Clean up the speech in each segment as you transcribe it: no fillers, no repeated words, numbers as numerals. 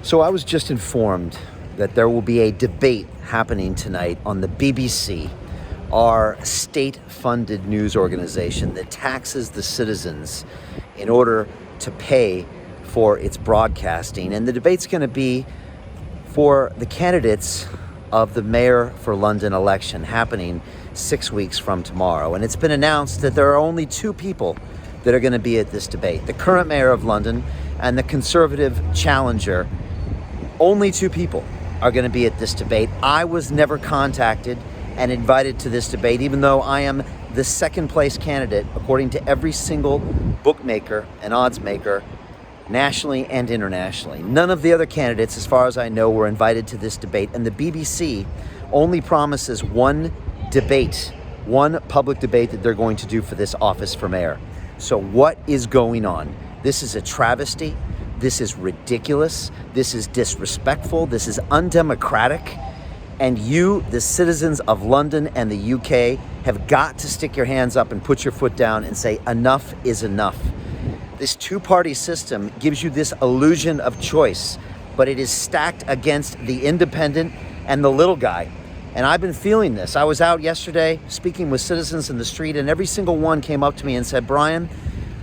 So I was just informed that there will be a debate happening tonight on the BBC, our state-funded news organization that taxes the citizens in order to pay for its broadcasting. And the debate's going to be for the candidates of the Mayor for London election happening 6 weeks from tomorrow. And it's been announced that there are only two people that are going to be at this debate: the current Mayor of London and the Conservative challenger. Only two people are going to be at this debate. I was never contacted and invited to this debate, even though I am the second place candidate, according to every single bookmaker and odds maker, nationally and internationally. None of the other candidates, as far as I know, were invited to this debate. And the BBC only promises one debate, one public debate that they're going to do for this office for mayor. So what is going on? This is a travesty. This is ridiculous. This is disrespectful. This is undemocratic. And you, the citizens of London and the UK, have got to stick your hands up and put your foot down and say enough is enough. This two-party system gives you this illusion of choice, but it is stacked against the independent and the little guy. And I've been feeling this. I was out yesterday speaking with citizens in the street, and every single one came up to me and said, "Brian,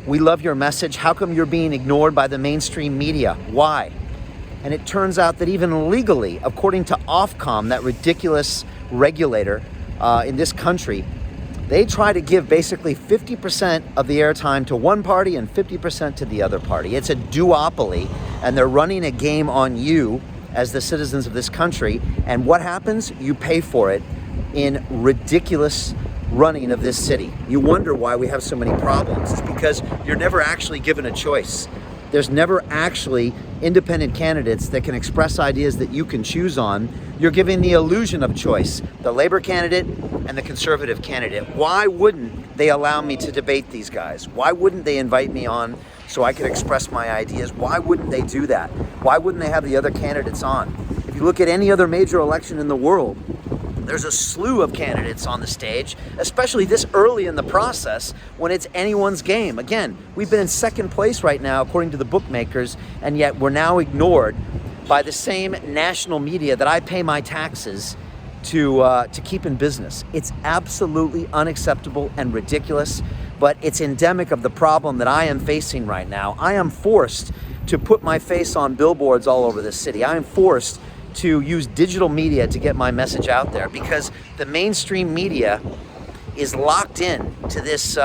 we love your message. How come you're being ignored by the mainstream media? Why?" And it turns out that even legally, according to Ofcom, that ridiculous regulator in this country, they try to give basically 50% of the airtime to one party and 50% to the other party. It's a duopoly, and they're running a game on you as the citizens of this country. And what happens? You pay for it in ridiculous running of this city. You wonder why we have so many problems. It's because you're never actually given a choice. There's never actually independent candidates that can express ideas that you can choose on. You're giving the illusion of choice, the Labour candidate and the Conservative candidate. Why wouldn't they allow me to debate these guys? Why wouldn't they invite me on so I could express my ideas? Why wouldn't they do that? Why wouldn't they have the other candidates on? If you look at any other major election in the world, there's a slew of candidates on the stage, especially this early in the process when it's anyone's game. Again, we've been in second place right now, according to the bookmakers, and yet we're now ignored by the same national media that I pay my taxes to keep in business. It's absolutely unacceptable and ridiculous, but it's endemic of the problem that I am facing right now. I am forced to put my face on billboards all over the city. I am forced to use digital media to get my message out there because the mainstream media is locked in to this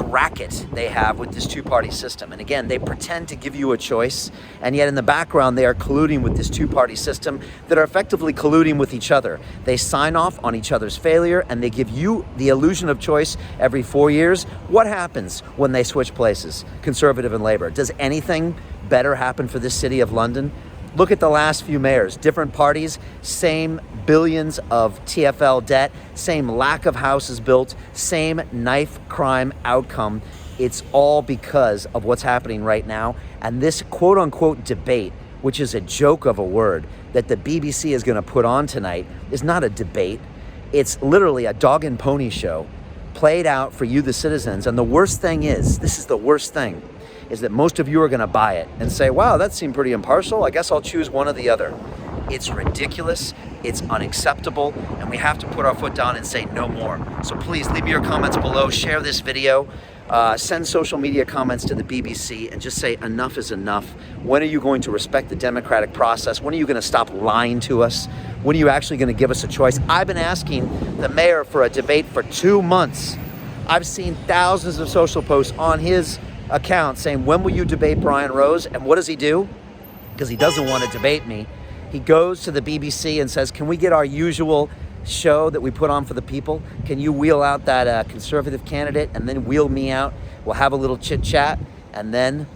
racket they have with this two-party system. And again, they pretend to give you a choice, and yet in the background they are colluding with this two-party system that are effectively colluding with each other. They sign off on each other's failure, and they give you the illusion of choice every 4 years. What happens when they switch places, Conservative and Labour? Does anything better happen for this city of London? Look at the last few mayors, different parties, same billions of TfL debt, same lack of houses built, same knife crime outcome. It's all because of what's happening right now. And this quote unquote debate, which is a joke of a word that the BBC is going to put on tonight, is not a debate. It's literally a dog and pony show played out for you, the citizens. And the worst thing is, this is the worst thing, is that most of you are going to buy it and say, wow, that seemed pretty impartial. I guess I'll choose one or the other. It's ridiculous. It's unacceptable. And we have to put our foot down and say no more. So please leave me your comments below. Share this video. Send social media comments to the BBC and just say enough is enough. When are you going to respect the democratic process? When are you going to stop lying to us? When are you actually going to give us a choice? I've been asking the mayor for a debate for 2 months. I've seen thousands of social posts on his account saying, when will you debate Brian Rose? And what does he do? Because he doesn't want to debate me. He goes to the BBC and says, can we get our usual show that we put on for the people? Can you wheel out that Conservative candidate and then wheel me out? We'll have a little chit chat and then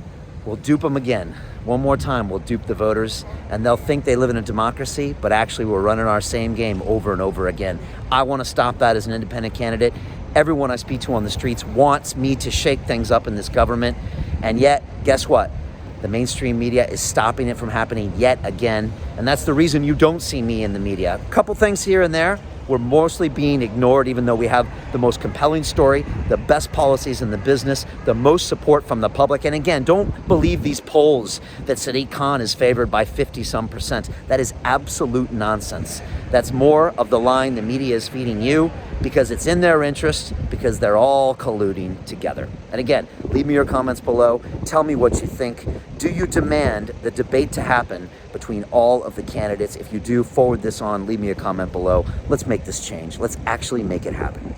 we'll dupe them again. One more time, we'll dupe the voters and they'll think they live in a democracy, but actually we're running our same game over and over again. I want to stop that as an independent candidate. Everyone I speak to on the streets wants me to shake things up in this government. And yet, guess what? The mainstream media is stopping it from happening yet again. And that's the reason you don't see me in the media. A couple things here and there, We're mostly being ignored, even though we have the most compelling story, the best policies in the business, the most support from the public. And again, don't believe these polls that Sadiq Khan is favored by 50-some%. That is absolute nonsense. That's more of the line the media is feeding you because it's in their interest, because they're all colluding together. And again, leave me your comments below. Tell me what you think. Do you demand the debate to happen between all of the candidates? If you do, forward this on, leave me a comment below. Let's make this change. Let's actually make it happen.